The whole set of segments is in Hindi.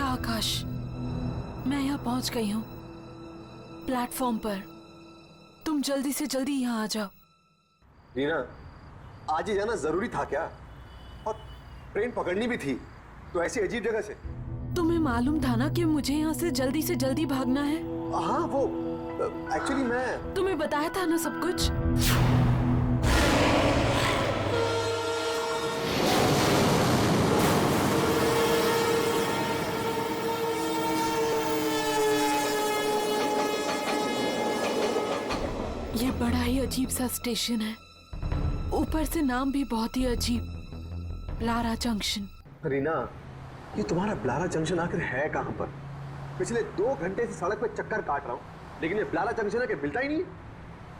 आकाश, मैं यहाँ पहुँच गई हूँ प्लेटफॉर्म पर। तुम जल्दी से जल्दी यहाँ आ जाओ। रीना, आज ही जाना जरूरी था क्या? और ट्रेन पकड़नी भी थी, तो ऐसी अजीब जगह से। तुम्हें मालूम था ना कि मुझे यहाँ से जल्दी भागना है? हाँ, वो एक्चुअली मैं तुम्हें बताया था ना सब कुछ। ये बड़ा ही अजीब सा स्टेशन है, ऊपर से नाम भी बहुत ही अजीब, ब्लारा जंक्शन। रीना, ये तुम्हारा ब्लारा जंक्शन आखिर है कहाँ पर? पिछले 2 घंटे से सड़क पे चक्कर काट रहा हूँ, लेकिन ये ब्लारा जंक्शन है कि मिलता ही नहीं।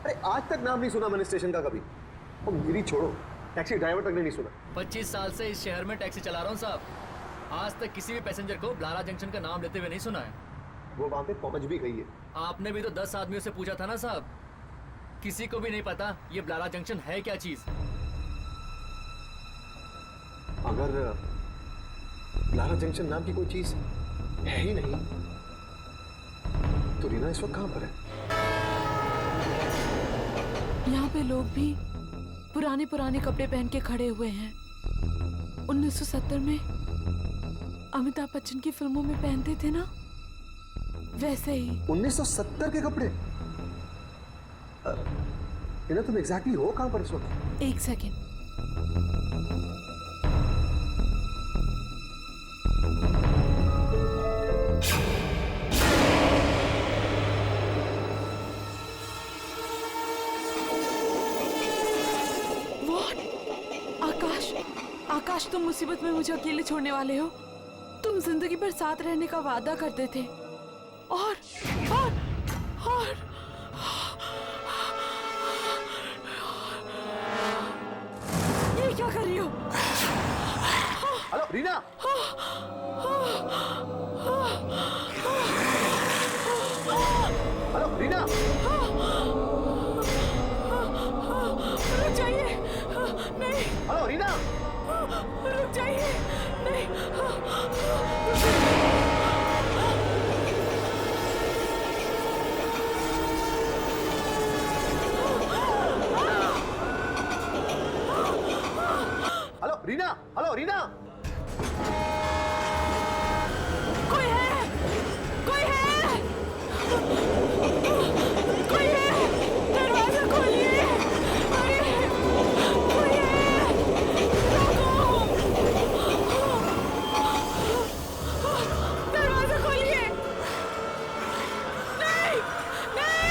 अरे आज तक नाम नहीं सुना मैंने स्टेशन का कभी। और मेरी छोड़ो, टैक्सी ड्राइवर तक ने नहीं सुना। 25 साल से इस शहर में टैक्सी चला रहा हूँ साहब, आज तक किसी भी पैसेंजर को ब्लारा जंक्शन का नाम लेते हुए नहीं सुना है। वो वहां पे पहुंच भी गई है। आपने भी तो 10 आदमियों से पूछा था ना साहब, किसी को भी नहीं पता ये ब्लारा जंक्शन है क्या चीज। अगर ब्लारा जंक्शन नाम की कोई चीज है ही नहीं, तो रीना इस वक्त कहां पर है? यहाँ पे लोग भी पुराने कपड़े पहन के खड़े हुए हैं। 1970 में अमिताभ बच्चन की फिल्मों में पहनते थे ना, वैसे ही। 1970 के कपड़े? रीना, तुम एग्जैक्टली हो कहां पर इस वक्त? एक सेकेंड। आकाश, तुम मुसीबत में मुझे अकेले छोड़ने वाले हो? तुम जिंदगी भर साथ रहने का वादा करते थे, और ये क्या कर रही हो? हेलो रीना, हेलो रीना, रुक जाइए। नहीं, हेलो रीना, रुक जाइए। नहीं, हेलो रीना, हेलो रीना। कोई है, कोई है, कोई है, दरवाजा खोलिए। अरे कोई है, दरवाजा खोलिए। नहीं, नहीं।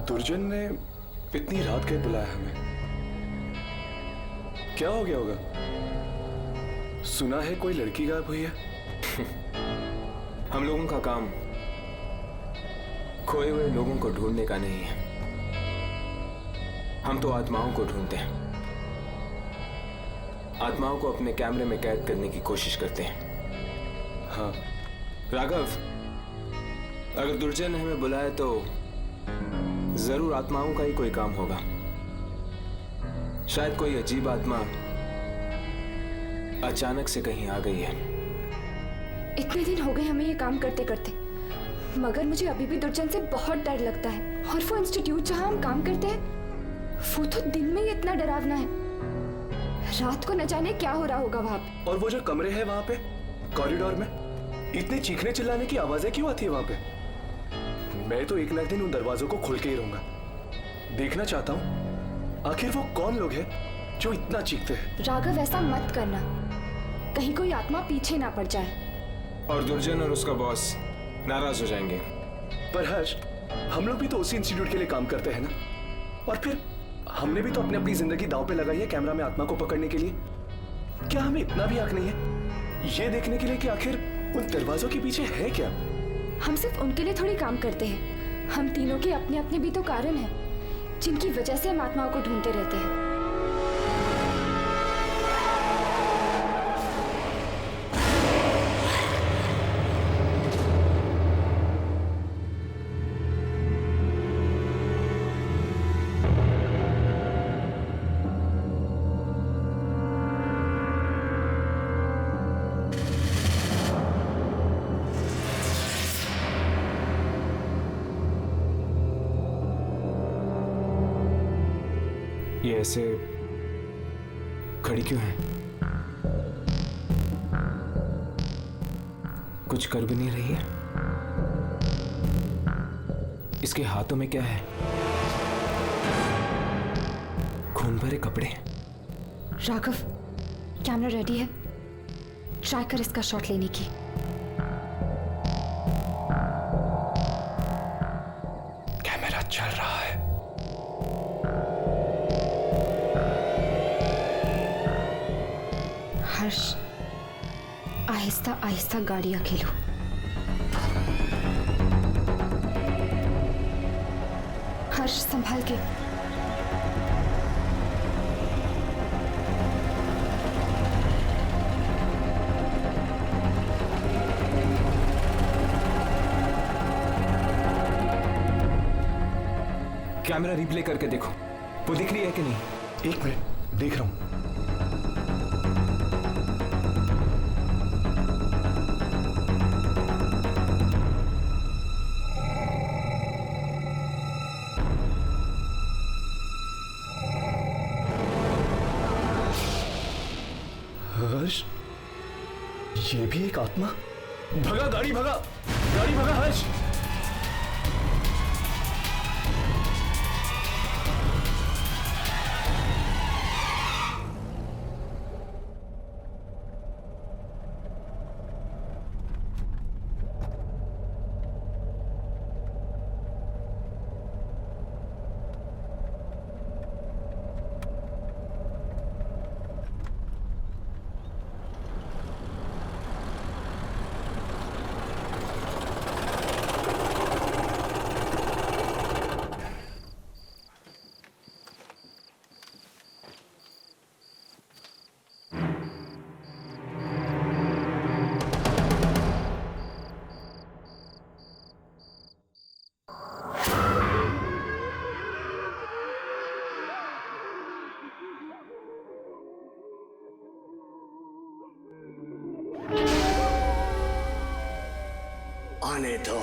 दुर्जन ने इतनी रात के बुलाया हमें, क्या हो गया होगा? सुना है कोई लड़की गायब हुई है। हम लोगों का काम खोए हुए लोगों को ढूंढने का नहीं है, हम तो आत्माओं को ढूंढते हैं, आत्माओं को अपने कैमरे में कैद करने की कोशिश करते हैं। हाँ राघव, अगर दुर्जन ने हमें बुलाया तो जरूर आत्माओं का ही कोई काम होगा। शायद कोई अजीब आत्मा अचानक से कहीं आ गई है। इतने दिन हो गए हमें ये काम करते करते, मगर मुझे अभी भी दुर्जन से बहुत डर लगता है। और वो इंस्टीट्यूट जहाँ हम काम करते हैं, वो तो दिन में ही इतना डरावना है, रात को न जाने क्या हो रहा होगा वहाँ पे। और वो जो कमरे हैं वहाँ पे कॉरिडोर में, इतनी चीखने चिल्लाने की आवाजें क्यों आती है वहाँ पे? मैं तो एक ना एक दिन उन दरवाजों को खोल के ही रहूंगा। देखना चाहता हूँ आखिर वो कौन लोग हैं जो इतना चीखते हैं। राघव, ऐसा मत करना, कहीं कोई आत्मा पीछे ना पड़ जाए। और दुर्जन और उसका बॉस नाराज हो जाएंगे। पर हर्ष, हम लोग भी तो उसी इंस्टीट्यूट के लिए काम करते हैं ना, और फिर हमने भी तो अपनी अपनी जिंदगी दांव पे लगाई है कैमरा में आत्मा को पकड़ने के लिए। क्या हमें इतना भी हक नहीं है ये देखने के लिए कि आखिर उन दरवाजों के पीछे है क्या? हम सिर्फ उनके लिए थोड़ी काम करते हैं, हम तीनों के अपने अपने भी तो कारण हैं जिनकी वजह से हम आत्माओं को ढूंढते रहते हैं। ये ऐसे खड़ी क्यों है? कुछ कर भी नहीं रही है। इसके हाथों में क्या है? खून भरे कपड़े। राघव, कैमरा रेडी है, ट्राई कर इसका शॉट लेने की। कैमरा चल रहा है। हर्ष, आहिस्ता आहिस्ता गाड़ियां खेलो। हर्ष, संभाल के। कैमरा रिप्ले करके देखो, वो दिख रही है कि नहीं? एक मिनट, देख रहा हूं। हर्ष, ये भी एक आत्मा? भगा गाड़ी, भगा गाड़ी, भगा हर्ष। आने दो।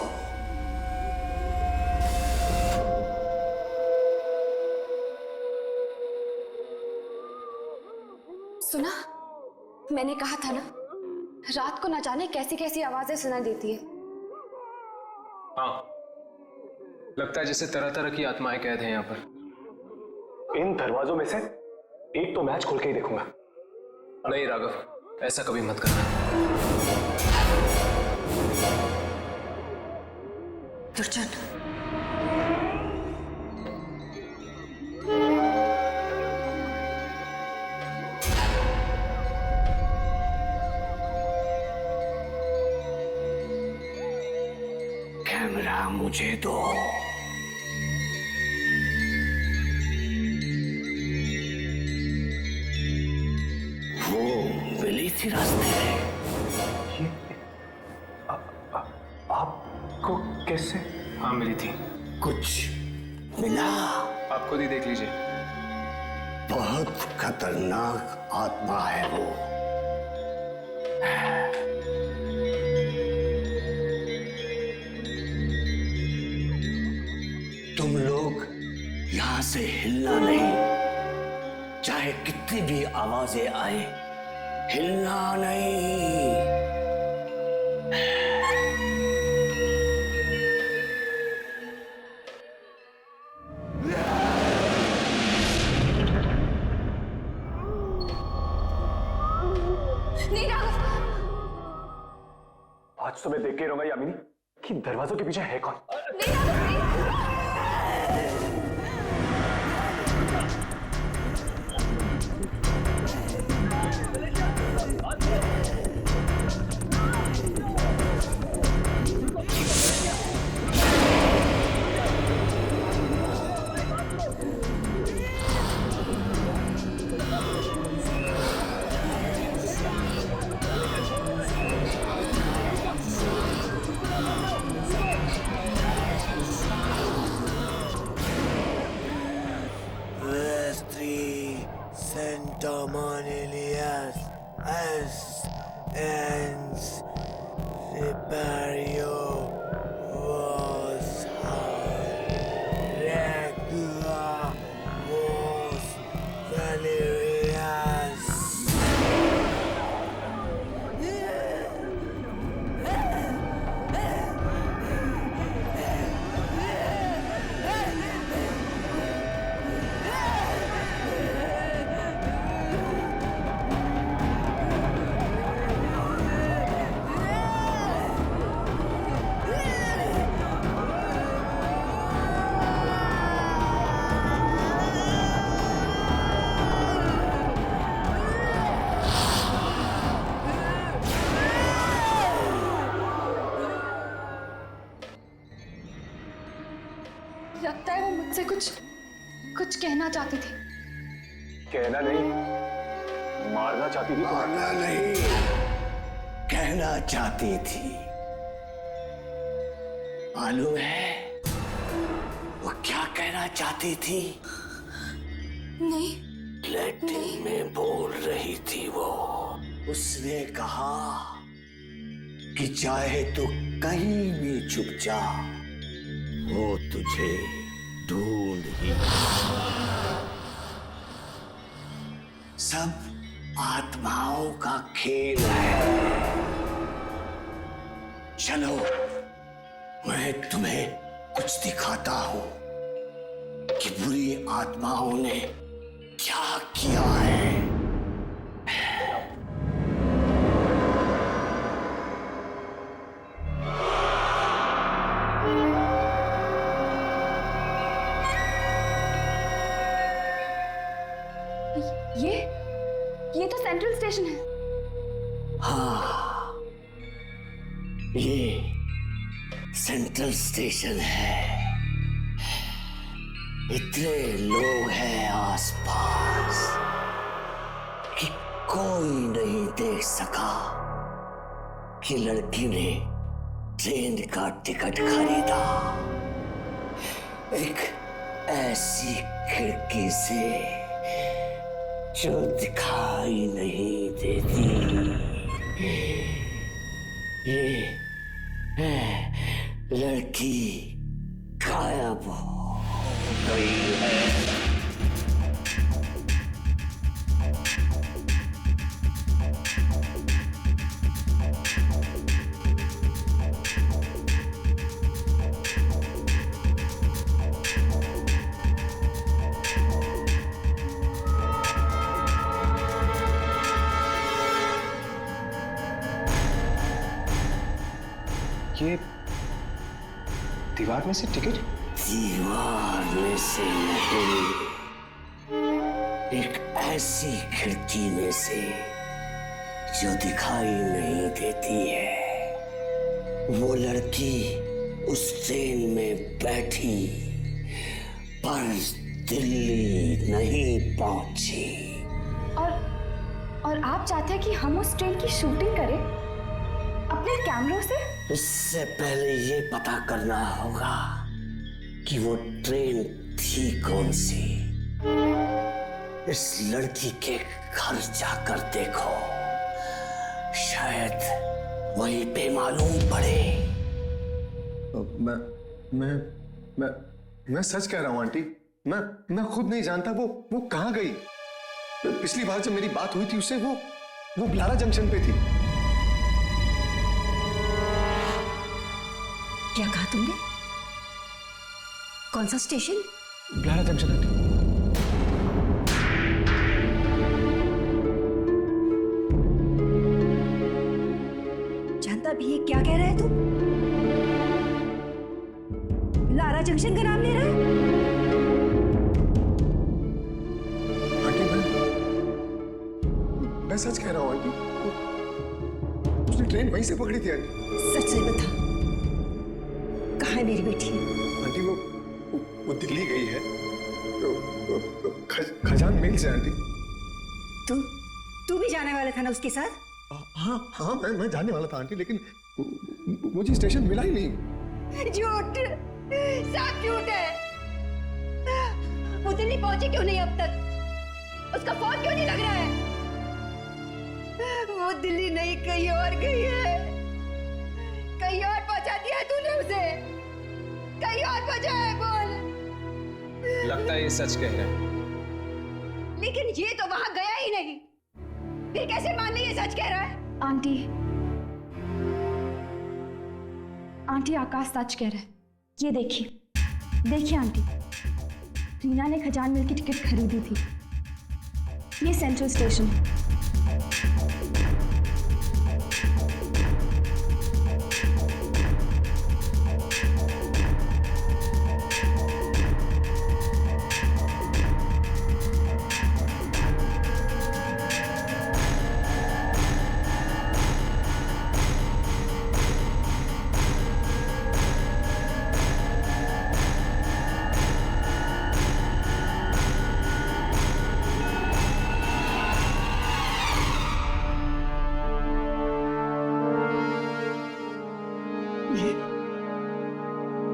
सुना? मैंने कहा था ना, रात को न जाने कैसी कैसी आवाजें सुनाई देती है। हाँ, लगता है जैसे तरह तरह की आत्माएं कैद हैं यहाँ पर। इन दरवाजों में से एक तो मैच खोल के ही देखूंगा। नहीं राघव, ऐसा कभी मत करना। दुर्जन, कैमरा मुझे दो। वो मिली थी रास्ते में। आपको कैसे? हाँ मिली थी। कुछ मिला? आप खुद ही देख लीजिए। बहुत खतरनाक आत्मा है वो। तुम लोग यहां से हिलना नहीं, चाहे कितनी भी आवाजें आए, हिलना नहीं। नहीं राघव, मैं देख के रहूंगा यामिनी कि दरवाजों के पीछे है कौन। Dominilias as and Repario was regular was Valerias. लगता है वो मुझसे कुछ कहना चाहती थी। कहना नहीं, मारना चाहती थी। मारना नहीं, कहना चाहती थी। मालूम है वो क्या कहना चाहती थी? नहीं। लैटिन में बोल रही थी वो। उसने कहा कि चाहे तू कहीं भी छुप जा, वो तुझे ढूंढ ही। सब आत्माओं का खेल है। चलो मैं तुम्हें कुछ दिखाता हूं कि बुरी आत्माओं ने क्या किया है। ये तो सेंट्रल स्टेशन है। हाँ, ये सेंट्रल स्टेशन है। इतने लोग हैं आसपास कि कोई नहीं देख सका कि लड़की ने ट्रेन का टिकट खरीदा। एक ऐसी खिड़की से जो दिखाई नहीं देती। ये लड़की गायब हो गई है। ये दीवार में से टिकट? दीवार में से नहीं, एक ऐसी खिड़की में से जो दिखाई नहीं देती है। वो लड़की उस ट्रेन में बैठी पर दिल्ली नहीं पहुंची। और आप चाहते हैं कि हम उस ट्रेन की शूटिंग करें अपने कैमरों से? इससे पहले ये पता करना होगा कि वो ट्रेन थी कौन सी। इस लड़की के घर जाकर देखो, शायद वहीं पे मालूम पड़े। मैं सच कह रहा हूं आंटी। मैं खुद नहीं जानता वो कहां गई। पिछली बार जब मेरी बात हुई थी उससे वो ब्लारा जंक्शन पे थी। क्या कहा तुमने? कौन सा स्टेशन? ब्लारा junction aunty. जानता भी है क्या कह रहा है तू? जंक्शन का नाम ले रहा है? आंटी मैं सच कह रहा हूँ आंटी। उसने ट्रेन वहीं से पकड़ी थी आंटी। सच सच बता, कहाँ है मेरी बेटी? आंटी वो दिल्ली गई है तो खजान मिल से आंटी। तू भी जाने वाला था ना उसके साथ? हाँ मैं जाने वाला था आंटी, लेकिन मुझे स्टेशन मिला ही नहीं। झूठ, सब झूठ है। वो दिल्ली पहुंची क्यों नहीं अब तक? उसका फोन क्यों नहीं लग रहा है? वो दिल्ली नहीं कहीं और गई है। कहीं और पहुंचा दिया है तूने उसे? कहीं और पहुंचा है? बोल। लगता है ये सच कह रहे हैं। लेकिन ये तो वहां गया ही नहीं, फिर कैसे मान ली ये सच कह रहा है? आंटी आकाश सच कह रहा है। ये देखिए आंटी, रीना ने खजान मिल की टिकट खरीदी थी। ये सेंट्रल स्टेशन है।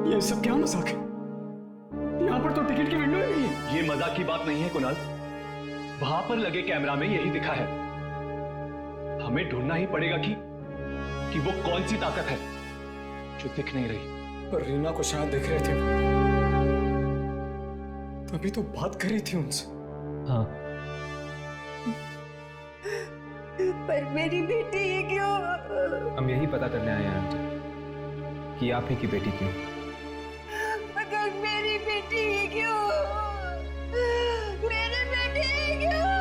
ये सब क्या मजाक है? यहाँ पर तो टिकट की विंडो ही नहीं है। ये मजाक की बात नहीं है कुणाल, वहां पर लगे कैमरा में यही दिखा है। हमें ढूंढना ही पड़ेगा कि वो कौन सी ताकत है जो दिख नहीं रही। पर रीना को शायद देख रहे थे, तभी तो बात कर रही थी उनसे। हाँ, पर मेरी बेटी ये क्यों? हम यही पता करने आए हैं आंटी कि आप ही की बेटी क्यों। मगर मेरी बेटी ये क्यों? मेरी बेटी ये क्यों?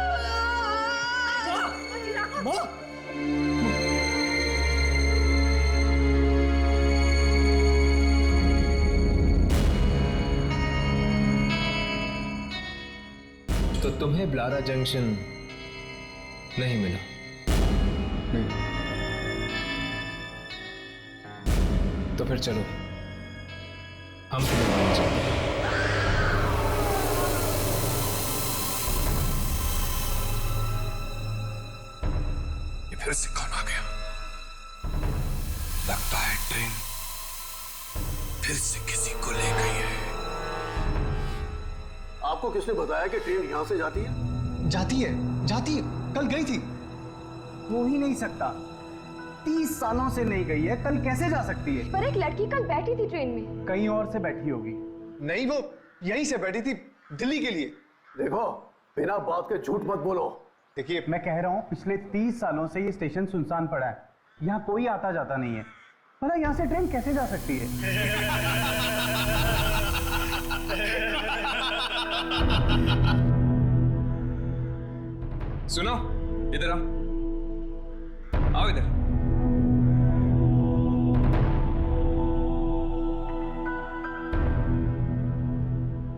तो तुम्हें ब्लारा जंक्शन नहीं मिला? तो फिर चलो, हम तुम्हें मिलना चाहते हैं। ये फिर से कौन आ गया? लगता है ट्रेन फिर से किसी को ले गई है। आपको किसने बताया कि ट्रेन यहाँ से जाती है? जाती है, कल गई थी। हो ही नहीं सकता, 30 सालों से नहीं गई है, कल कैसे जा सकती है? पर एक लड़की कल बैठी थी ट्रेन में। कहीं और से बैठी होगी। नहीं, वो यहीं से बैठी थी दिल्ली के लिए। देखो, बिना बात के झूठ मत बोलो। देखिए, मैं कह रहा हूँ पिछले 30 सालों से ये स्टेशन सुनसान पड़ा है, यहाँ कोई आता जाता नहीं है। भला यहाँ से ट्रेन कैसे जा सकती है? सुनो, इधर आओ इधर।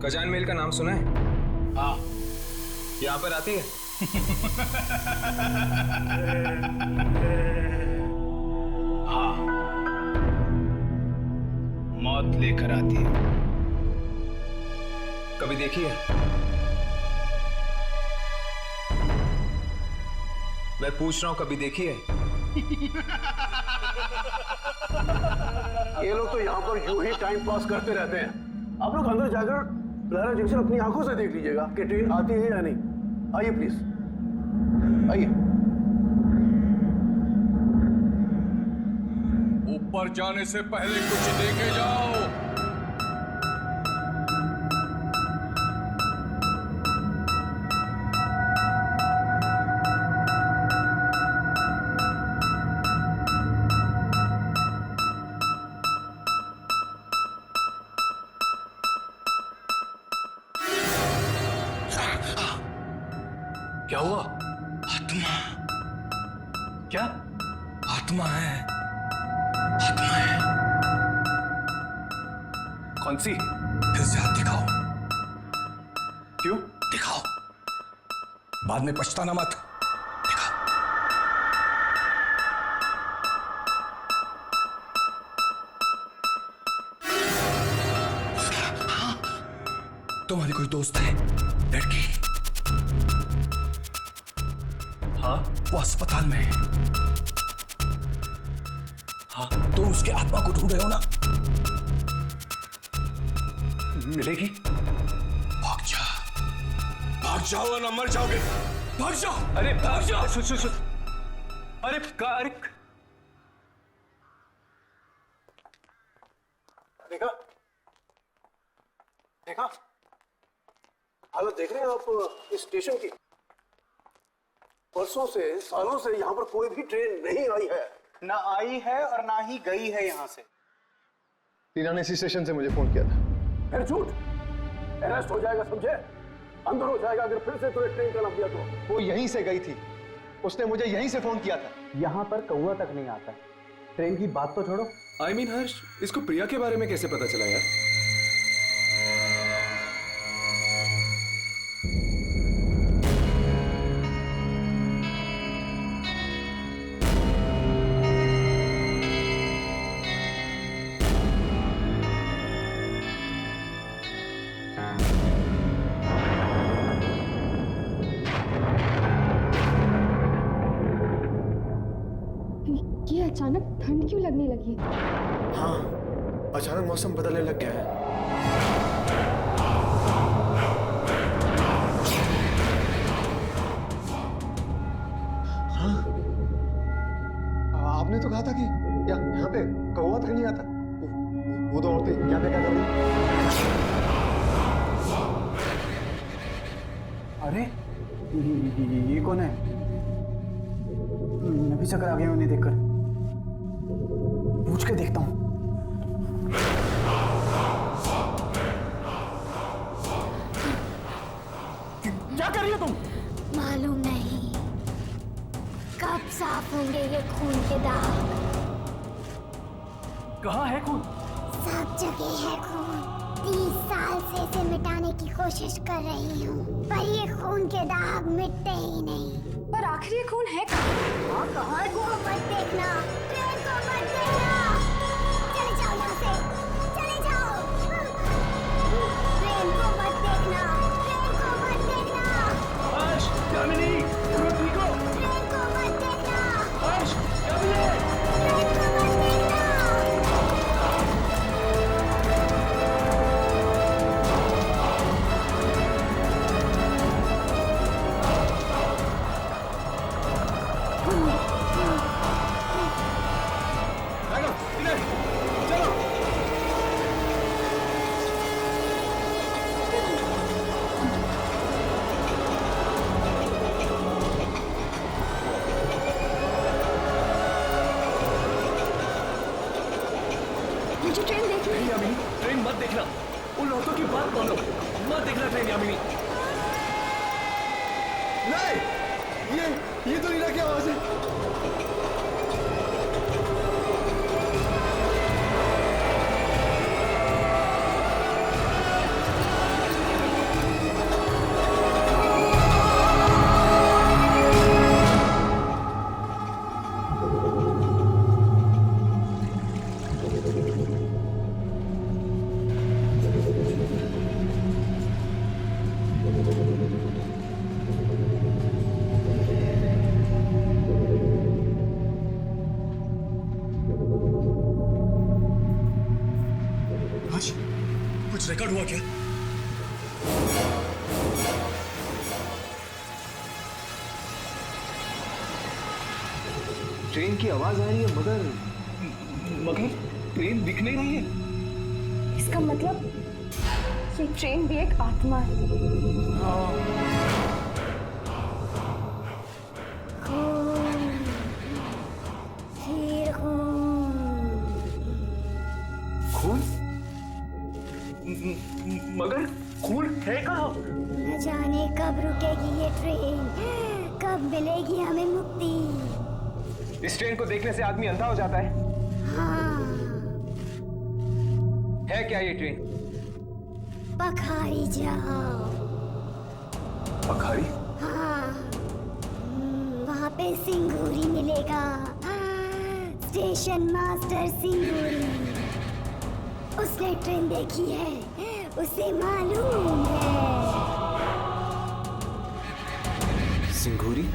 खजान मेल का नाम सुना है? हाँ। यहाँ पर आती है? हाँ, मौत लेकर आती है। कभी देखी है? मैं पूछ रहा हूं, कभी देखी है? ये लोग तो यहाँ पर यूं ही टाइम पास करते रहते हैं। आप लोग अंदर जाकर ब्लारा जंक्शन अपनी आंखों से देख लीजिएगा कि ट्रेन आती है या नहीं। आइए प्लीज, आइए। ऊपर जाने से पहले कुछ देखे जाओ। क्या हुआ? आत्मा। क्या? आत्मा है। कौन सी? फिर से हाथ दिखाओ। क्यों? दिखाओ, बाद में पछताना मत। दिखाओ। हाँ, तुम्हारी कोई दोस्त है लड़की? हाँ। वो अस्पताल में है। हाँ। तुम उसके आत्मा को ढूंढ रहे हो ना? मिलेगी? भाग जाओ वरना मर जाओगे। भाग जाओ। अरे भाग जाओ। सुन। अरे देखा हालत देख रहे हैं आप इस स्टेशन की? परसों से सालों से यहाँ पर कोई भी ट्रेन नहीं आई है। ना आई है और ना ही गई है यहाँ से। टीना ने इसी स्टेशन से मुझे फोन किया था। फिर झूठ, अरेस्ट हो जाएगा समझे, अंदर हो जाएगा अगर फिर से तुम्हें ट्रेन का नाम दिया तो। वो यहीं से गई थी, उसने मुझे यहीं से फोन किया था। यहाँ पर कौवा तक नहीं आता। ट्रेन की बात तो छोड़ो। I mean, हर्ष, इसको प्रिया के बारे में कैसे पता चला यार? ये अचानक ठंड क्यों लगने लगी? हाँ, अचानक मौसम बदलने लग गया है। हाँ, आपने तो कहा था कि यहाँ पे कौवा तक नहीं आता। वो तो औरतें यहाँ पे क्या कर रही हैं? अरे ये कौन है? मैं भी चक्कर आ गया उन्हें देखकर। पूछ के देखता हूँ। क्या कर रही हो तुम? मालूम नहीं कब साफ होंगे ये खून के दाग। कहाँ है खून? सब जगह है खून। 30 साल से इसे मिटाने की कोशिश कर रही हूँ, पर ये खून के दाग मिटते ही नहीं। पर आखिर ये खून है कहाँ? कहाँ को मत देखना, ट्रेन को मत देखना। चले जाओ यहाँ से, चले जाओ। ट्रेन को मत देखना, ट्रेन को मत देखना। हर्ष, यामिनी, तुम ठीक हो? ट्रेन को मत देखना, हर्ष, यामिनी। ट्रेन को मत देखना। मुझे ट्रेन देखनी है। नहीं यामिनी, ट्रेन मत देखना। उन औरतों की बात मानो, मत देखना ट्रेन यामिनी। नहीं, ये तो नीना की आवाज है। कुछ रिकॉर्ड हुआ क्या? ट्रेन की आवाज आ रही है मगर ट्रेन दिख नहीं रही है। इसका मतलब ये ट्रेन भी एक आत्मा है। खून? मगर खून है कहाँ? न जाने कब रुकेगी ये ट्रेन, कब मिलेगी हमें मुक्ति। इस ट्रेन को देखने से आदमी अंधा हो जाता है। हाँ। है क्या ये ट्रेन? पखारी जाओ। पखारी? हाँ, वहाँ पे सिंगूरी मिलेगा। स्टेशन मास्टर सिंगूरी, उसने ट्रेन देखी है, उसे मालूम है। सिंगूरी?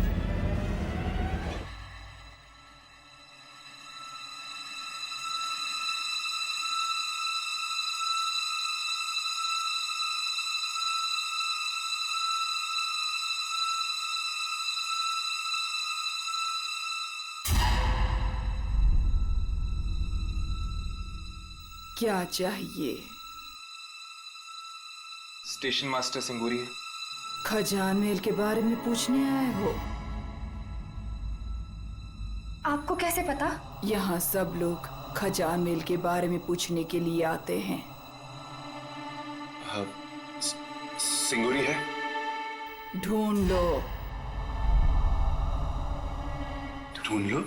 क्या चाहिए? स्टेशन मास्टर सिंगूरी है। खजान महल के बारे में पूछने आए हो? आपको कैसे पता? यहाँ सब लोग खजान महल के बारे में पूछने के लिए आते हैं। हाँ, सिंगूरी है? ढूंढ लो। ढूंढ लो?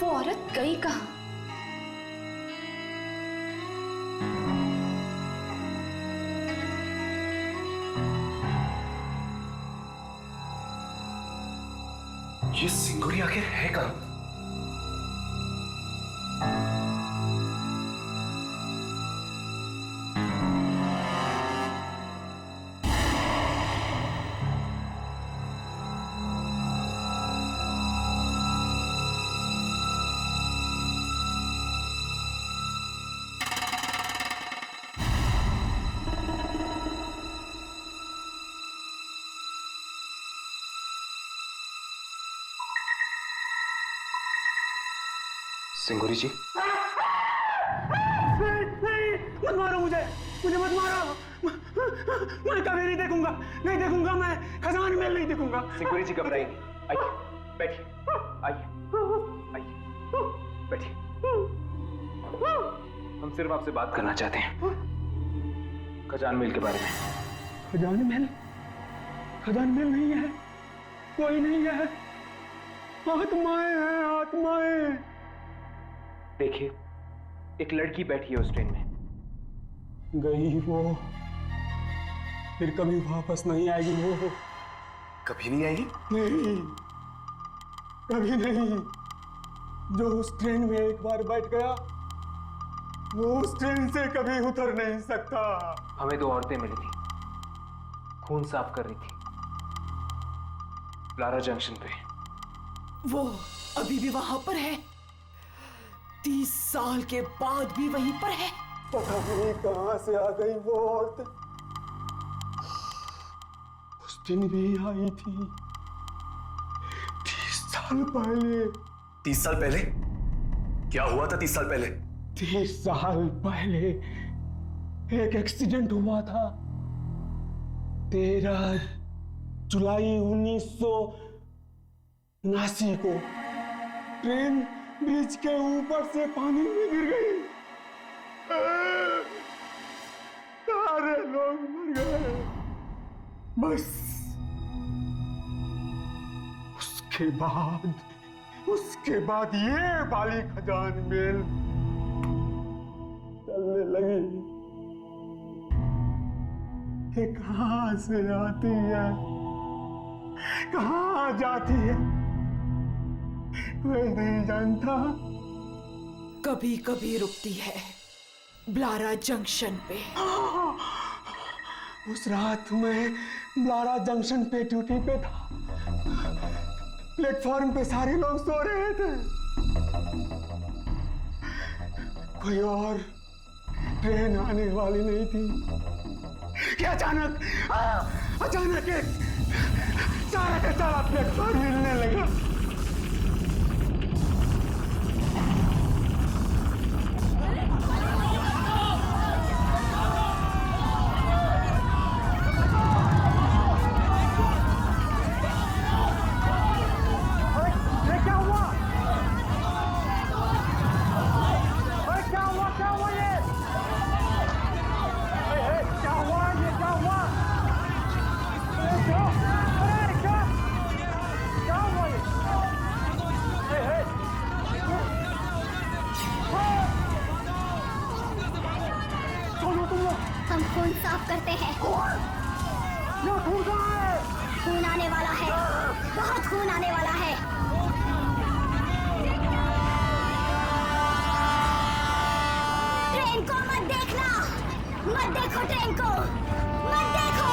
वो औरत गई कहाँ? ये सिंगूरी आखिर है कहाँ? सिंगूरी जी? नहीं, मत मारो मुझे मत मारो। मैं कभी नहीं देखूंगा मैं खजान महल नहीं देखूंगा। सिंगूरी जी घबराइए नहीं, आइए बैठिए, आइए बैठिए। हम सिर्फ आपसे बात करना चाहते हैं खजान महल के बारे में। खजान महल नहीं है, कोई नहीं है, आत्माएं हैं, आत्माएं। देखिए, एक लड़की बैठी है उस ट्रेन में। गई वो, फिर कभी वापस नहीं आएगी वो। कभी नहीं आएगी? नहीं, कभी नहीं। जो उस ट्रेन में एक बार बैठ गया, वो उस ट्रेन से कभी उतर नहीं सकता। हमें दो औरतें मिली थी, खून साफ कर रही थी ब्लारा जंक्शन पे। वो अभी भी वहां पर है? 30 साल के बाद भी वहीं पर है? पता नहीं कहां से आ गई वो औरत। उस दिन भी आई थी 30 साल पहले। 30 साल पहले? क्या हुआ था 30 साल पहले? 30 साल पहले एक एक्सीडेंट हुआ था। 13 जुलाई 1979 को ट्रेन ब्रिज के ऊपर से पानी में गिर गई। सारे लोग मर गए। बस उसके बाद ये वाली खजान महल चलने लगी। ये कहां से आती है, कहां जाती है, कोई नहीं जानता। कभी कभी रुकती है ब्लारा जंक्शन पे। उस रात मैं ब्लारा जंक्शन पे ड्यूटी पे था। प्लेटफॉर्म पे सारे लोग सो रहे थे। कोई और ट्रेन आने वाली नहीं थी कि अचानक एक सारा का सारा प्लेटफॉर्म हिलने लगा। हम खून साफ करते हैं। खून आने वाला है, बहुत खून आने वाला है। ट्रेन को मत देखना, मत देखो ट्रेन को, मत देखो।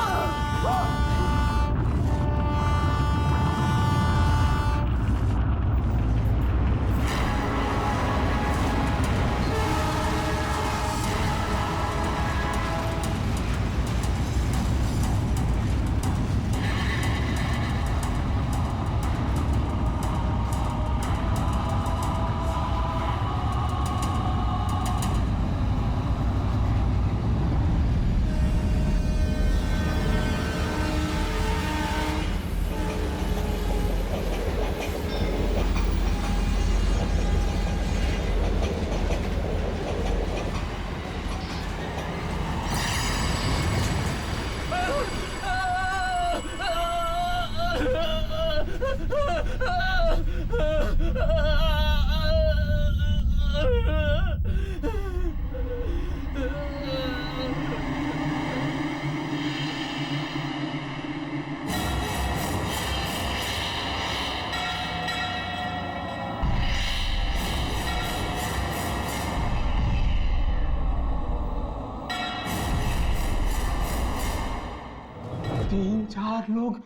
तीन चार लोग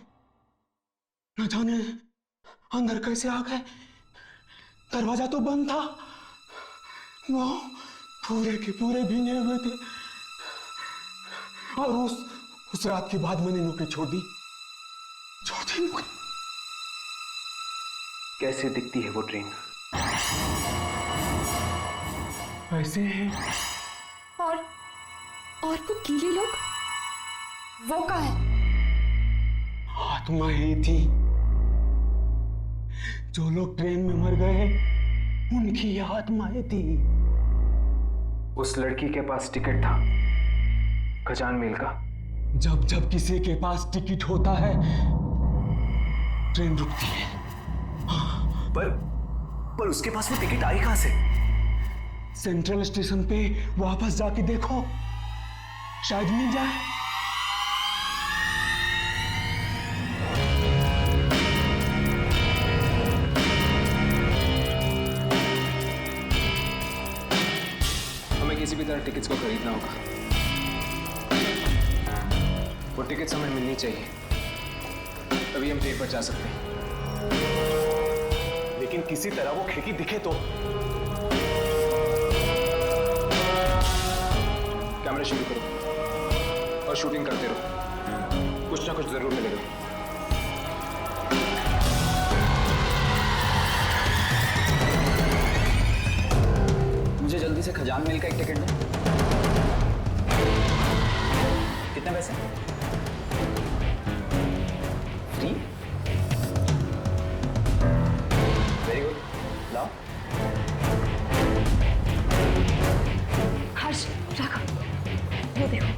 न जाने अंदर कैसे आ गए। दरवाजा तो बंद था, वो पूरे के पूरे भीगे हुए थे। और उस रात के बाद मैंने नौकरी छोड़ दी। नौकरी। कैसे दिखती है वो ट्रेन? ऐसे है। और वो गीले लोग, वो कहाँ है? आत्माएं थी। जो लोग ट्रेन में मर गए उनकी आत्माएं थी। उस लड़की के पास टिकट था खजान मेल का। जब जब किसी के पास टिकट होता है ट्रेन रुकती है। पर उसके पास वो टिकट आई कहां से? सेंट्रल स्टेशन पे वापस जाके देखो, शायद मिल जाए। हमें किसी भी तरह टिकट्स को खरीदना होगा। वो टिकट्स हमें मिलनी चाहिए, तभी हम ट्रेन पर जा सकते हैं। लेकिन किसी तरह वो खिड़की दिखे तो। कैमरा शुरू करो और शूटिंग करते रहो, कुछ ना कुछ जरूर मिलेगा। मुझे जल्दी से खजान मेल का एक टिकट दो। कितने पैसे? फ्री? वेरी गुड, लाओ। हर्ष, राघव, वो देखो।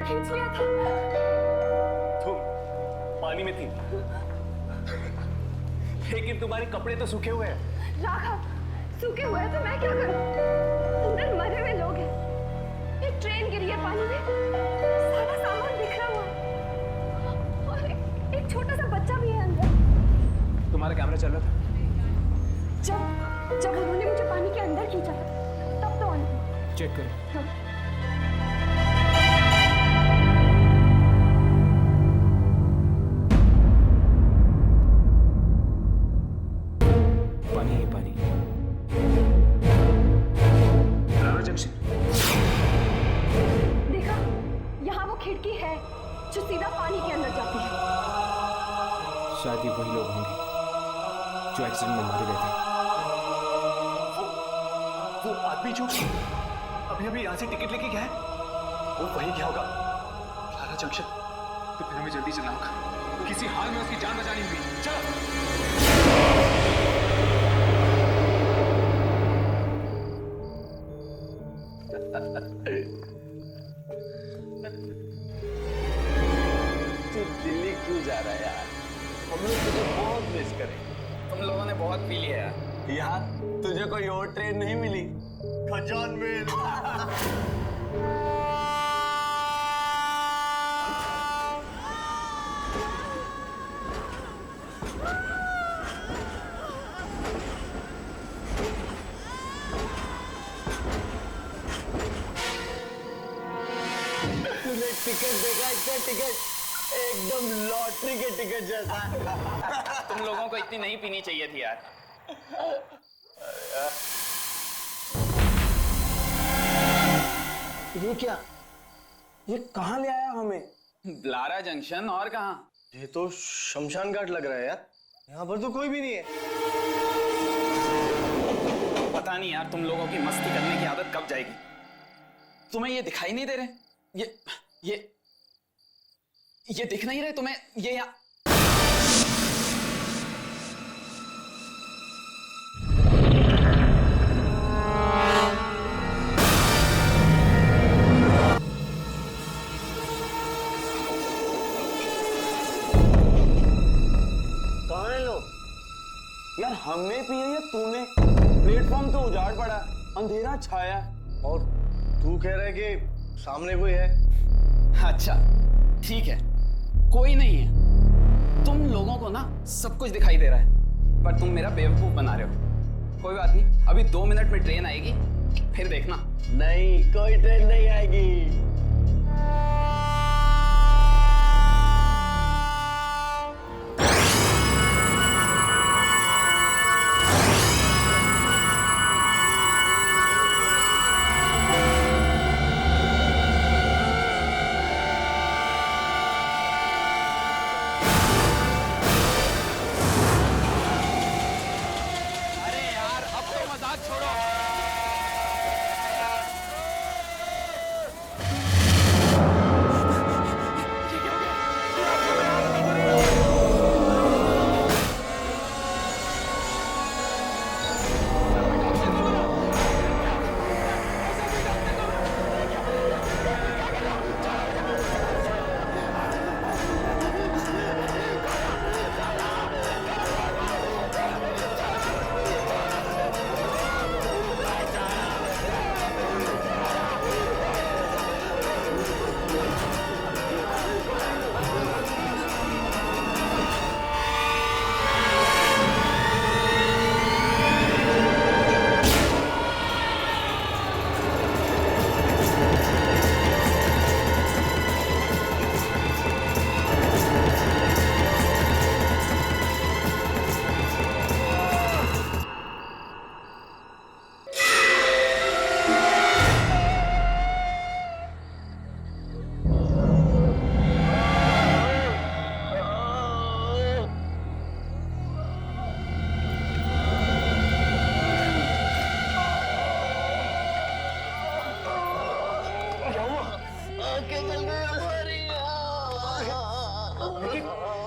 खींच लिया था। तुम पानी में थी, लेकिन तुम्हारे कपड़े तो सूखे हुए हैं। राघव, सूखे हुए हैं तो मैं क्या करूं? अंदर मरे हुए लोग हैं। एक ट्रेन गिरी है पानी में, सारा सामान बिखरा हुआ है और एक छोटा सा बच्चा भी है अंदर। तुम्हारा कैमरा चल रहा था? जब उन्होंने मुझे पानी के अंदर खींचा तब तो ऑन था। चेक करो। हाँ। पानी ही पानी। ब्लारा जंक्शन। देखा, यहाँ वो खिड़की है जो सीधा पानी के अंदर जाती है। शायद ये वही लोग होंगे जो एक्सीडेंट में मारे गए थे। वो आदमी जो अभी अभी यहाँ से टिकट लेके गया है, वो वही क्या होगा? ब्लारा जंक्शन। तो फिर हमें जल्दी चलना होगा, किसी हाल में उसकी जान बचानी होगी। चलो। तू दिल्ली क्यों जा रहा है यार? हम लोग तुझे बहुत मिस करें। तुम लोगों ने बहुत पी लिया है यार, तुझे कोई और ट्रेन नहीं मिली? खजान में। तूने टिकट देखा? इसका टिकट एकदम लॉटरी के टिकट जैसा। तुम लोगों को इतनी नहीं पीनी चाहिए थी यार। ये क्या? ये कहाँ ले आया हमें? ब्लारा जंक्शन, और कहाँ? ये तो शमशान घाट लग रहा है यार। यहाँ पर तो कोई भी नहीं है। पता नहीं यार, तुम लोगों की मस्ती करने की आदत कब जाएगी? तुम्हें ये दिखाई नहीं दे रहे? ये दिख नहीं रहे तुम्हें? ये यहाँ कहाँ है लोग? यार हमने पी है या तूने? प्लेटफॉर्म तो उजाड़ पड़ा, अंधेरा छाया, और तू कह रहा है कि सामने कोई है। अच्छा ठीक है, कोई नहीं है। तुम लोगों को ना सब कुछ दिखाई दे रहा है, पर तुम मेरा बेवकूफ बना रहे हो। कोई बात नहीं, अभी 2 मिनट में ट्रेन आएगी, फिर देखना। नहीं, कोई ट्रेन नहीं आएगी।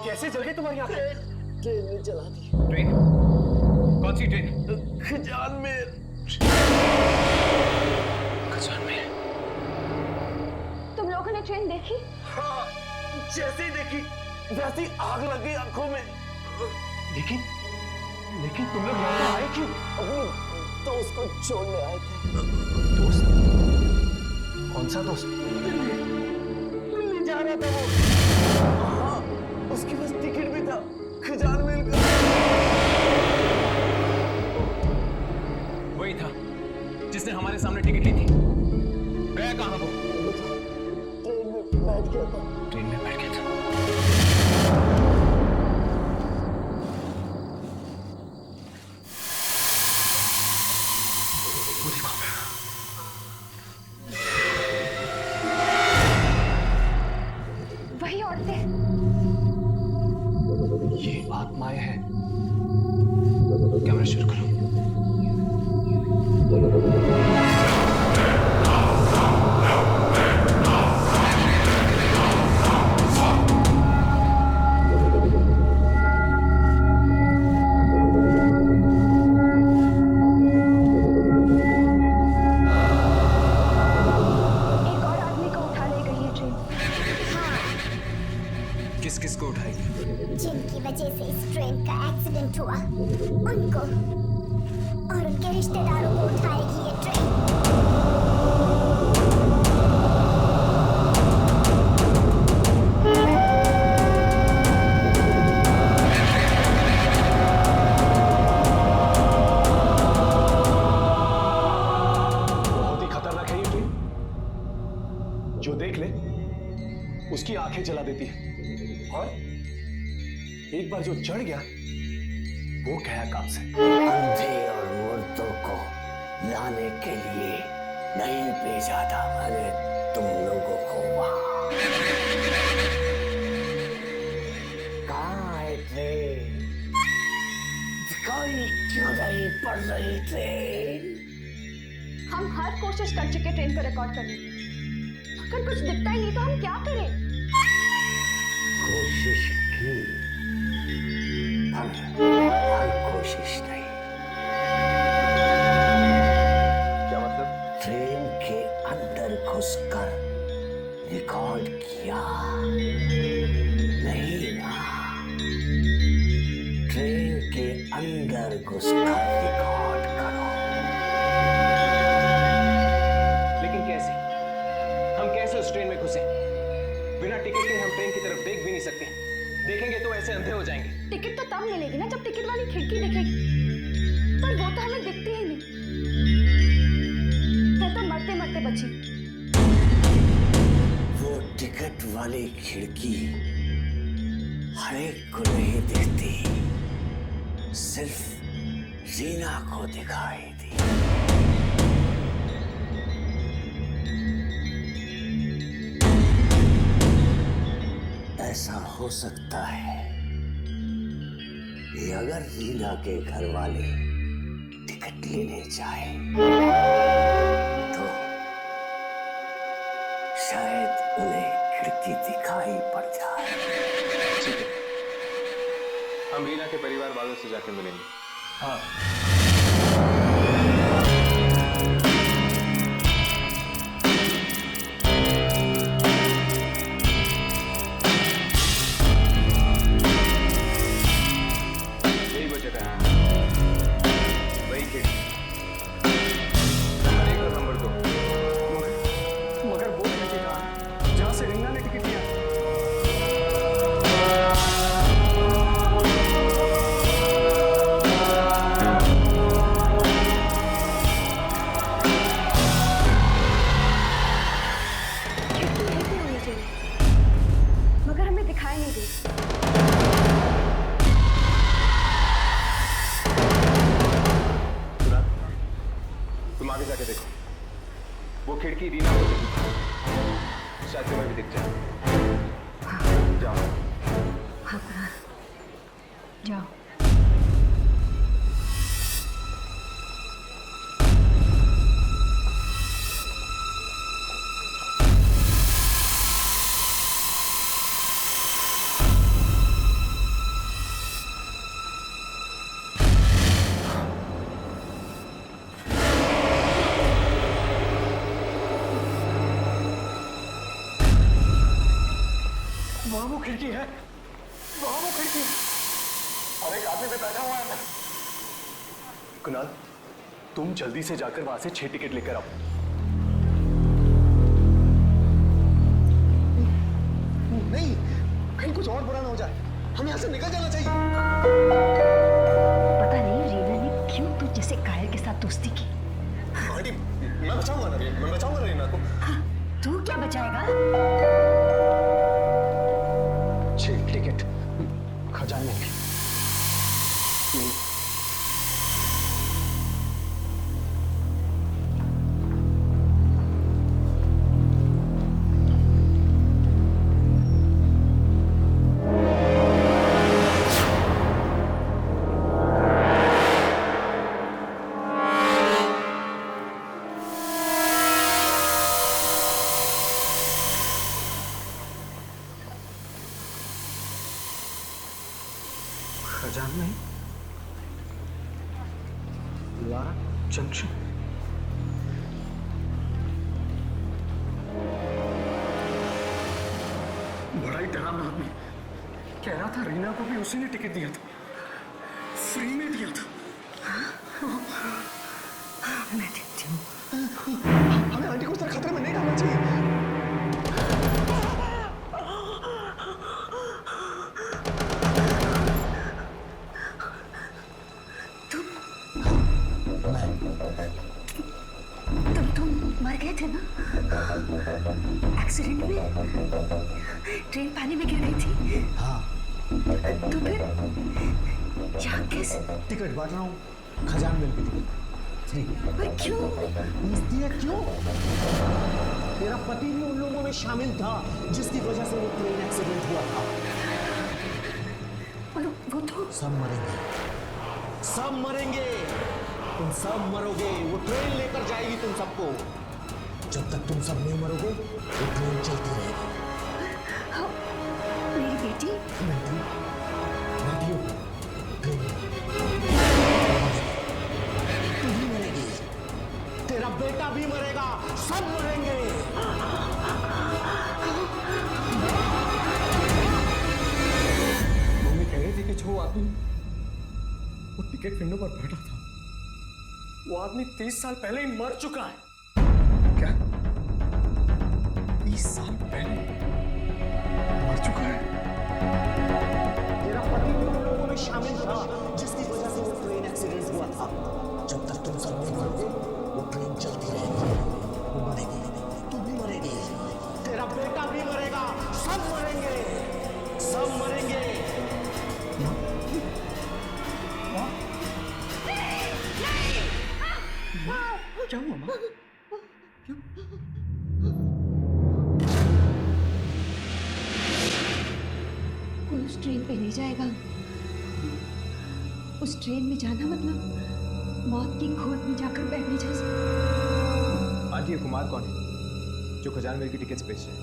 कैसे जल गई तुम्हारी आंखें? ट्रेन ने चला दी। ट्रेन? कौन सी ट्रेन? खजान में। तुम लोगों ने ट्रेन देखी? हाँ, जैसे ही देखी वैसे ही आग लग गई आंखों में। लेकिन तुम लोग यहाँ पे आए क्यों? अपने दोस्त को छोड़ने आए थे। दोस्त? कौन सा दोस्त? दिल्ली जा रहा था वो। हाँ, उसके पास टिकट भी था, खजान मिल गया। वही था जिसने हमारे सामने टिकट ली थी। गया कहाँ वो? ट्रेन में बैठ गया था। ट्रेन में बैठ गया था। वो देखो, वही औरतें। ये आत्माएं हैं। कैमरा शुरू करो। एक और आदमी को उठा ले गई है ट्रेन। किस किस को उठाएगी? जिनकी वजह से इस ट्रेन का एक्सीडेंट हुआ उनको और उनके रिश्तेदारों को उठाएगी ये ट्रेन। बहुत ही खतरनाक है ये ट्रेन। जो देख ले उसकी आंखें जला देती है, और एक बार जो चढ़ गया वो गया काम से। अंधे और मुर्दों को लाने के लिए नहीं भेजा था मैंने तुम लोगों को वहां। कहाँ है ट्रेन? दिखाई क्यों नहीं पड़ रही ट्रेन? हम हर कोशिश कर चुके ट्रेन को रिकॉर्ड करने की, अगर कुछ दिखता ही नहीं तो हम क्या करें? कोशिश की हर कोशिश नहीं। क्या मतलब? ट्रेन के अंदर घुसकर रिकॉर्ड किया नहीं ना। ट्रेन के अंदर घुसकर रिकॉर्ड करो। लेकिन कैसे? हम कैसे उस ट्रेन में घुसे? बिना टिकट के हम ट्रेन की तरफ देख भी नहीं सकते। देखेंगे तो ऐसे अंधे हो जाएंगे। टिकट तो तब मिलेगी ना जब टिकट वाली खिड़की दिखेगी, पर वो तो हमें दिखती ही नहीं। मैं तो मरते मरते बची। वो टिकट वाली खिड़की हर एक को नहीं दिखती, सिर्फ रीना को दिखाई दी। ऐसा हो सकता है कि अगर रीना के घर वाले टिकट लेने जाए तो शायद उन्हें खिड़की दिखाई पड़ जाए। ठीक है, हम रीना के परिवार वालों से जाके मिलेंगे। हाँ, यही वो जगह है, वही खिड़की, नंबर 1 और नंबर 2। मगर वो खिड़की कहाँ है जहाँ से रीना ने टिकट लिया? खिड़की यहीं पे होनी चाहिए, मगर हमें दिखाई नहीं दी। सुना? तुम आगे जाके देखो, वो खिड़की रीना को दिखी, शायद तुम्हें भी दिख जाए। जाओ। हाँ कुणाल, जाओ। वहां वो खिड़की है, वहां वो खिड़की है, और एक आदमी भी बैठा हुआ है अंदर। कुणाल, तुम जल्दी से जाकर वहां से 6 टिकट लेकर आओ। नहीं, कहीं कुछ और बुरा ना हो जाए, हमें यहाँ से निकल जाना चाहिए। पता नहीं रीना ने क्यों तू जैसे कायर के साथ दोस्ती की। आंटी, मैं बचाऊंगा ना रीना को। हाँ, तू क्या बचाएगा? 6 टिकट खजाने में। खजान में लारा जंक्शन। बड़ा ही डरावना आदमी। कह रहा था रीना को भी उसी ने टिकट दिया था, फ्री में दिया था। मैं देखती हूँ। हमें आंटी को इस तरह खतरे में नहीं डालना चाहिए। तुम मर गए थे ना एक्सीडेंट में? ट्रेन पानी में गिर गई थी। हाँ। तो फिर यहाँ कैसे? टिकट बांट रहा हूँ, खजान मिल की टिकट फ्री। पर क्यों? पूछती है क्यों? तेरा पति भी उन लोगों में शामिल था जिसकी वजह से वो ट्रेन एक्सीडेंट हुआ था। वो तो सब मरेंगे, सब मरेंगे, तुम सब मरोगे। वो ट्रेन लेकर जाएगी तुम सबको। जब तक तुम सब नहीं मरोगे वो ट्रेन चलती रहेगी। मेरी बेटी तू भी मरेगी, तेरा बेटा भी मरेगा, सब मरेंगे। मम्मी कह रही थी कि जो आदमी वो टिकट विंडो पर बैठा था, वो आदमी 30 साल पहले ही मर चुका है। क्या? 30 साल पहले मर चुका है? तेरा पति उन लोगों में शामिल था जिसकी वजह से वो ट्रेन एक्सीडेंट हुआ था। जब तक तुम सब नहीं मरोगे वो ट्रेन चलती रहेगी। वो मरेगी, तू भी मरेगी, तेरा बेटा भी मरेगा, सब मरेंगे, सब मरेंगे। क्या हुआ माँ? कोई उस ट्रेन पे नहीं जाएगा। उस ट्रेन में जाना मतलब मौत की खोज में जाकर बैठने जैसा। आंटी, ये कुमार कौन है जो खजान मेल की टिकट्स बेच रहे हैं?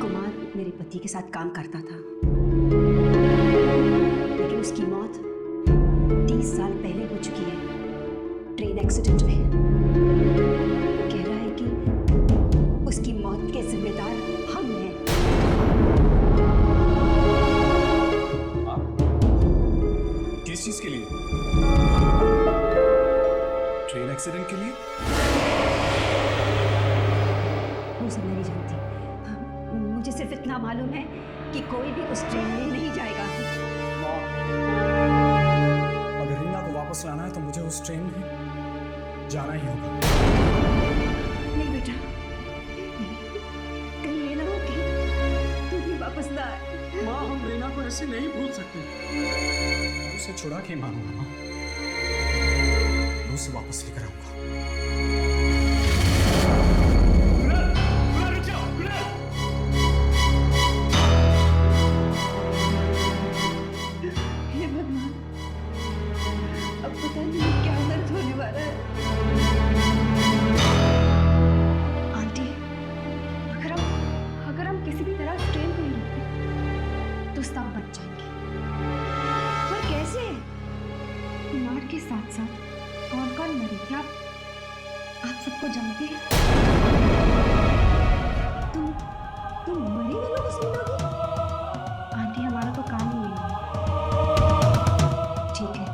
कुमार मेरे पति के साथ काम करता था, लेकिन उसकी मौत 30 साल पहले हो चुकी है ट्रेन एक्सीडेंट में। कह रहा है कि उसकी मौत के जिम्मेदार हम हैं। आप किस चीज के लिए? ट्रेन एक्सीडेंट के लिए? वो सब मैं नहीं जानती। मुझे सिर्फ इतना मालूम है कि कोई भी उस ट्रेन में नहीं जाएगा। अगर रीना को वापस लाना है तो मुझे उस ट्रेन में जाना ही होगा। नहीं बेटा, कहीं ये ना हो कि तू भी वापस ना आए। माँ, हम रीना को ऐसे नहीं भूल सकते। मैं उसे छुड़ा के मारूंगा माँ, मैं उसे वापस लेकर आऊंगा। हे भगवान, अब पता नहीं क्या दर्द होने वाला है। आंटी, अगर हम किसी भी तरह ट्रेन को नहीं रोकते तो सब बच जाएंगे। पर कैसे? कुमार के साथ साथ कौन कौन मरे क्या आप सबको जानते हैं? तुम मरे वालों को सुनोगी? आंटी हमारा तो काम ही है। ठीक है,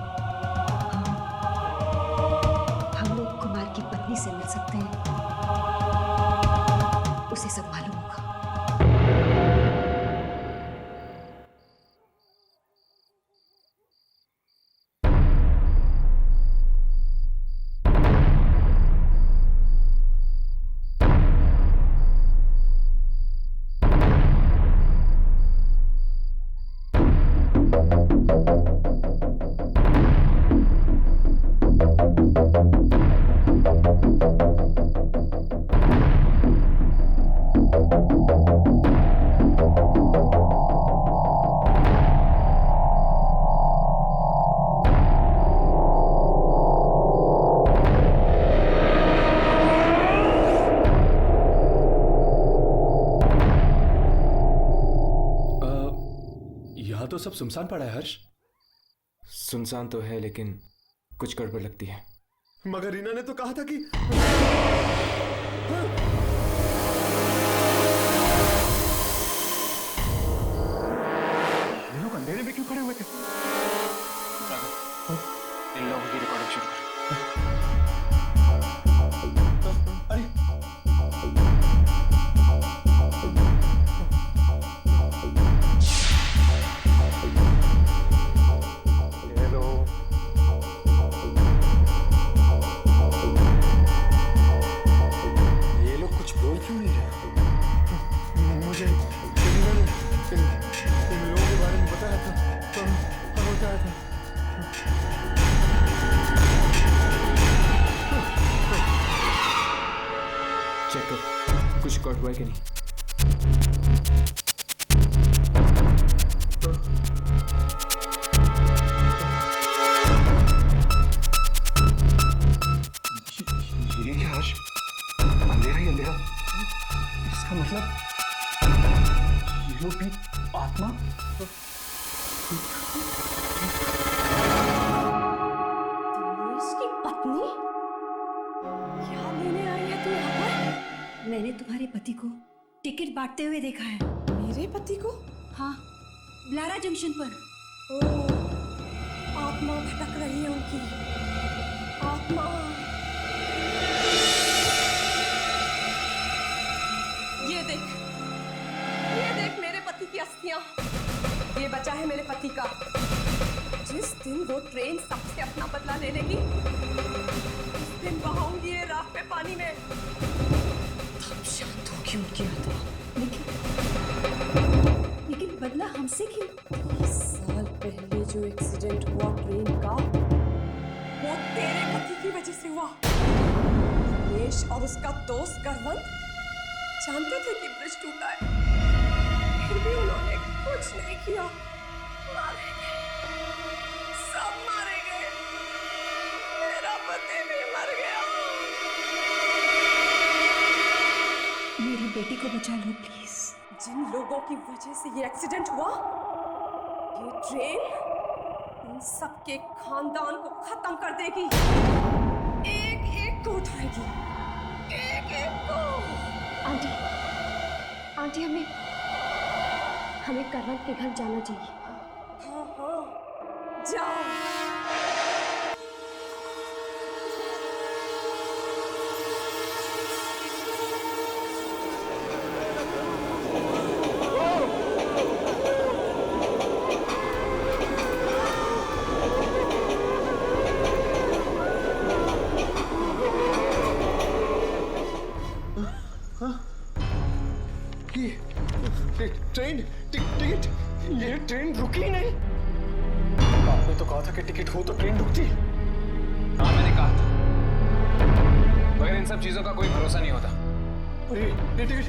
हम लोग कुमार की पत्नी से मिल सकते हैं, उसे सब मालूम होगा। तो सब सुनसान पड़ा है हर्ष। सुनसान तो है लेकिन कुछ गड़बड़ लगती है। मगर रीना ने तो कहा था कि ये लोग अंधेरे में क्यों खड़े हुए थे? इन लोगों की रिकॉर्डिंग शुरू करो। चेक कर कुछ रिकॉर्ड हुआ है कि नहीं। ये क्या हर्ष? अंधेरा ही अंधेरा। इसका मतलब ये लोग भी आत्मा? दिनेश की पत्नी? क्या लेने आई है तू यहाँ पर? मैंने तुम्हारे पति को टिकट बांटते हुए देखा है। मेरे पति को? हाँ, ब्लारा जंक्शन पर। ओह, आत्मा भटक रही है उनकी। आत्मा। ये देख मेरे पति की अस्थियां। ये बचा है मेरे पति का। जिस दिन वो ट्रेन सबसे अपना बदला ले लेगी, उस दिन बहाऊंगी ये राख पे पानी में। तब शांत होगी उनकी आत्मा। लेकिन बदला हमसे क्यों? 30 साल पहले जो एक्सीडेंट हुआ ट्रेन का, वो तेरे पति की वजह से हुआ। दिनेश और उसका दोस्त करवंत जानते थे कि ब्रिज टूटा है, फिर भी उन्होंने कुछ नहीं किया। मारे गए, सब मारे गए। मेरा पति भी मर गया। मेरी बेटी को बचा लो प्लीज। जिन लोगों की वजह से ये एक्सीडेंट हुआ, ये ट्रेन उन सबके खानदान को खत्म कर देगी। एक एक को उठाएगी, एक एक को। आंटी हमें करवंत के घर जाना चाहिए। हाँ, जाओ। ट्रेन टिकट, ये ट्रेन रुकी ही नहीं। आपने तो कहा था कि टिकट हो तो ट्रेन रुकती। हाँ, मैंने कहा था, मगर इन सब चीजों का कोई भरोसा नहीं होता। ये टिकट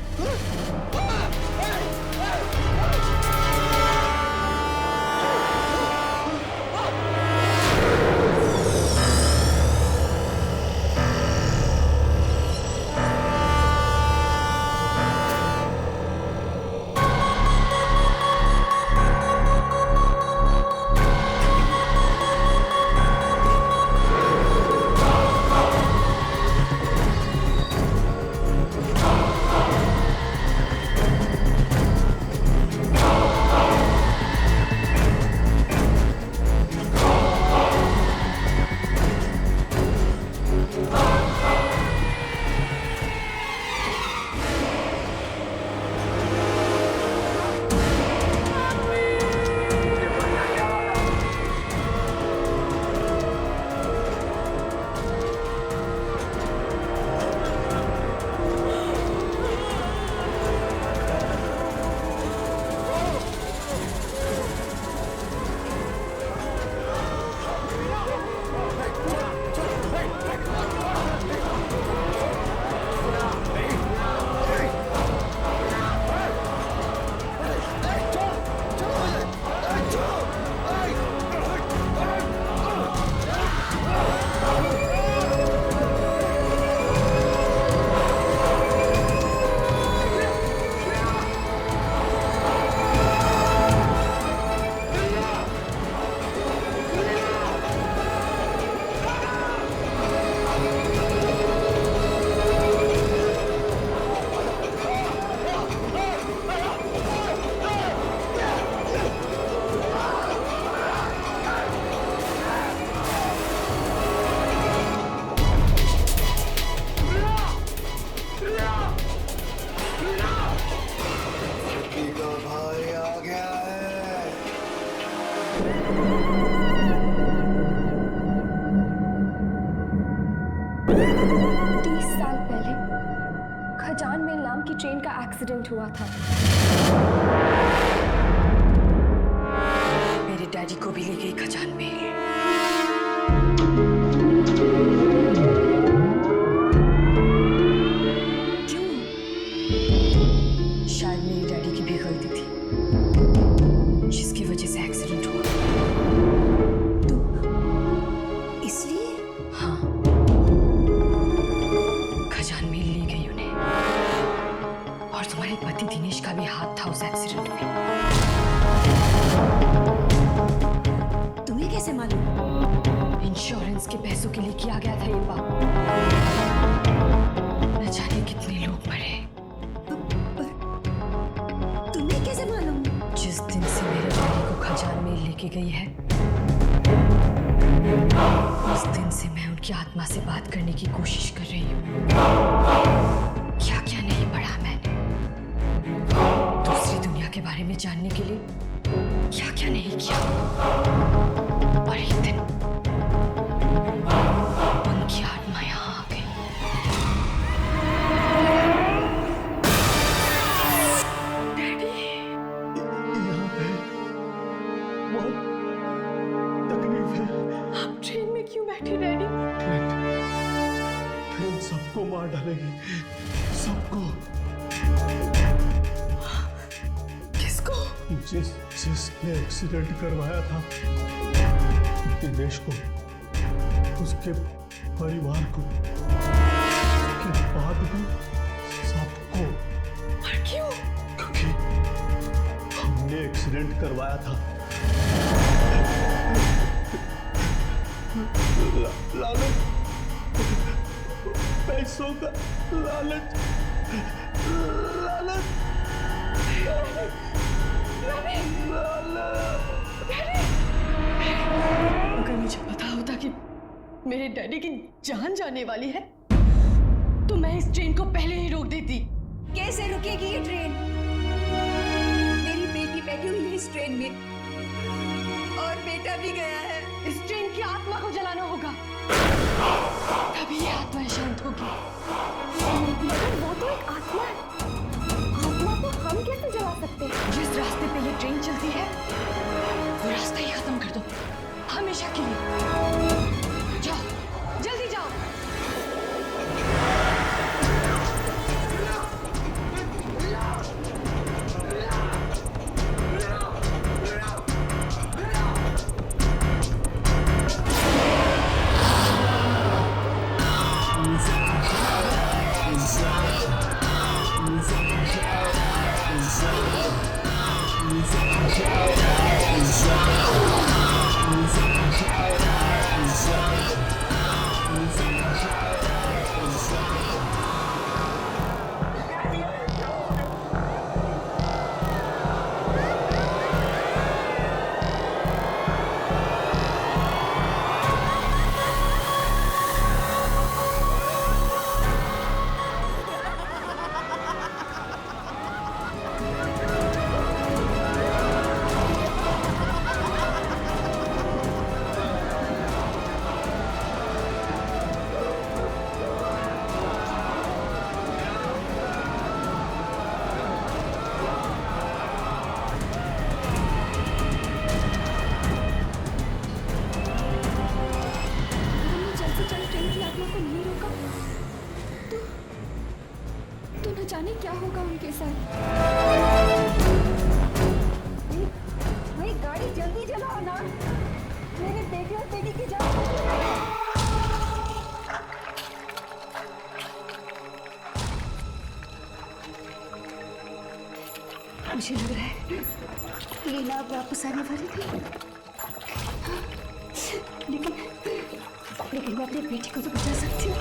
30 साल पहले खजान मेल नाम की ट्रेन का एक्सीडेंट हुआ था। मेरे डैडी को भी ले गई खजान मेल। क्यों? शायद मेरी डैडी की भी गलती थी, जिसकी वजह से एक्सीडेंट हुआ। इसलिए? हाँ, खजान मेल ले गई उन्हें। और तुम्हारे पति दिनेश का भी हाथ था उस एक्सीडेंट में। तुम्हें कैसे मालूम? इंश्योरेंस के पैसों के लिए किया गया था ये पाप। न जाने कितने लोग मरे। तुम्हें कैसे मालूम? जिस दिन से मेरे डैडी को खजान मेल लेके गई है, उस दिन से मैं उनकी आत्मा से बात करने की कोशिश कर रही हूँ। क्या क्या नहीं पढ़ा मैंने दूसरी दुनिया के बारे में जानने के लिए, क्या क्या नहीं किया। और एक दिन उनकी आत्मा यहाँ आ गई। डैडी, यहाँ पे बहुत तकलीफ है। आप ट्रेन में क्यों बैठे डैडी? ट्रेन सबको मार डालेगी, सबको। किसको? जिसने एक्सीडेंट करवाया था दिनेश को, उसके परिवार को, उसके बाद भी सबको। और क्यों? क्योंकि हमने एक्सीडेंट करवाया था। लालच, पैसों का लालच, लालच, अगर मुझे पता होता कि मेरे डैडी की जान जाने वाली है, तो मैं इस ट्रेन को पहले ही रोक देती। कैसे रुकेगी ये ट्रेन? मेरी बेटी बैठी हुई है इस ट्रेन में और बेटा भी गया है। इस ट्रेन की आत्मा को जलाना होगा, तभी ये आत्मा शांत होगी। मगर वो तो एक आत्मा है। आत्मा को हम कैसे जला सकते हैं? जिस रास्ते पे ये ट्रेन चलती है, वो रास्ता ही खत्म कर दो, हमेशा के लिए। जाओ, जल्दी जाओ। जाने क्या होगा उनके साथ। भाई गाड़ी जल्दी चलाओ ना, मेरे बेटे और बेटी की जान। मुझे लग रहा है लीला अब वापस आने वाली थी, लेकिन मैं अपनी बेटी को तो बचा सकती हूँ।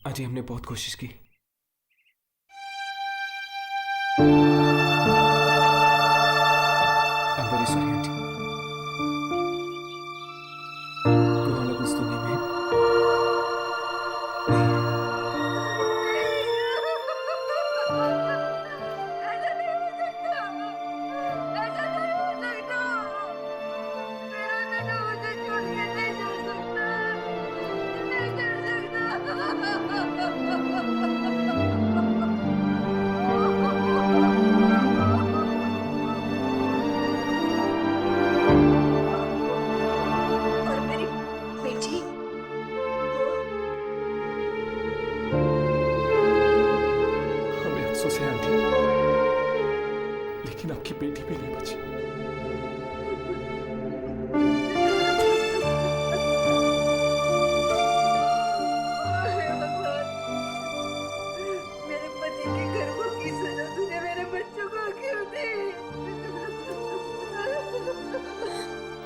आंटी, हमने बहुत कोशिश की। I'm very sorry, aunty. Kunal अब इस दुनिया में लेकिन आपकी बेटी भी नहीं बची। मेरे पति के गर्भों की सजा तूने मेरे बच्चों को क्यों दी?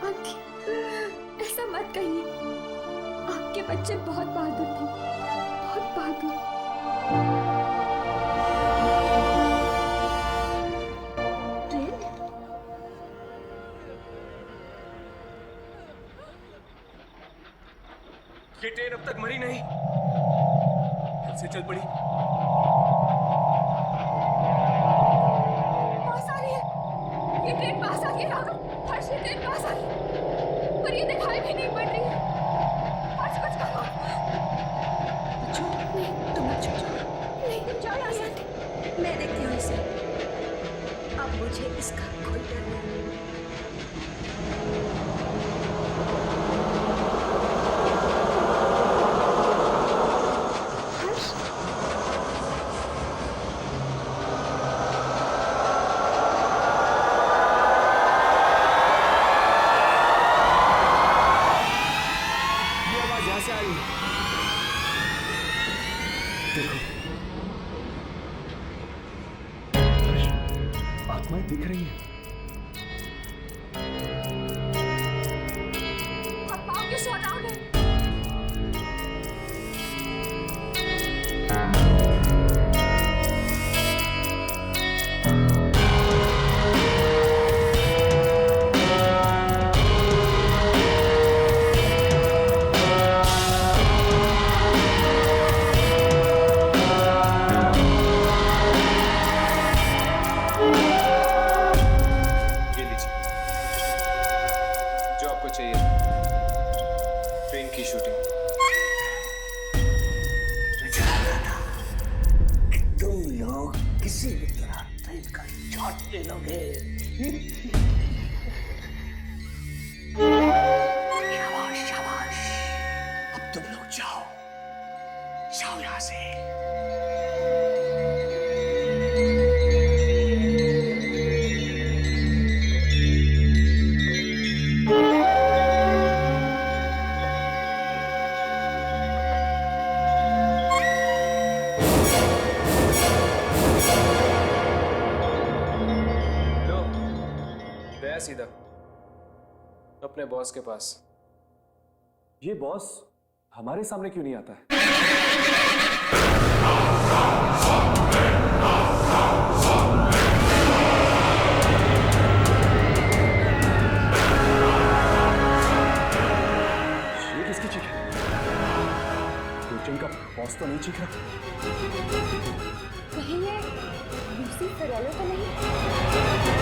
आंटी, ऐसा मत कहिए। आपके बच्चे बहुत बहादुर थे, बहुत बहादुर। ये ट्रेन अब तक मरी नहीं, फिर से चल पड़ी। पास आ रही है, ये ट्रेन पास आ गई राघव। हर्ष, ये ट्रेन पास आ गई, पर ये दिखाई भी नहीं पड़ रही है। हर्ष, कुछ करो। बच्चों, नहीं, तुम मत जाओ। नहीं, तुम जाओ यहाँ से। मैं देखती हूँ इसे। अब मुझे इसका कोई डर नहीं। आत्माएं दिख रही हैं। अब पाँव के सो डाउन है। गया सीधा अपने बॉस के पास। ये बॉस हमारे सामने क्यों नहीं आता है? ये किसकी चीख है? दुर्जन का बॉस तो नहीं चीख रहा। कहीं ये लूसी फेरेलो तो नहीं?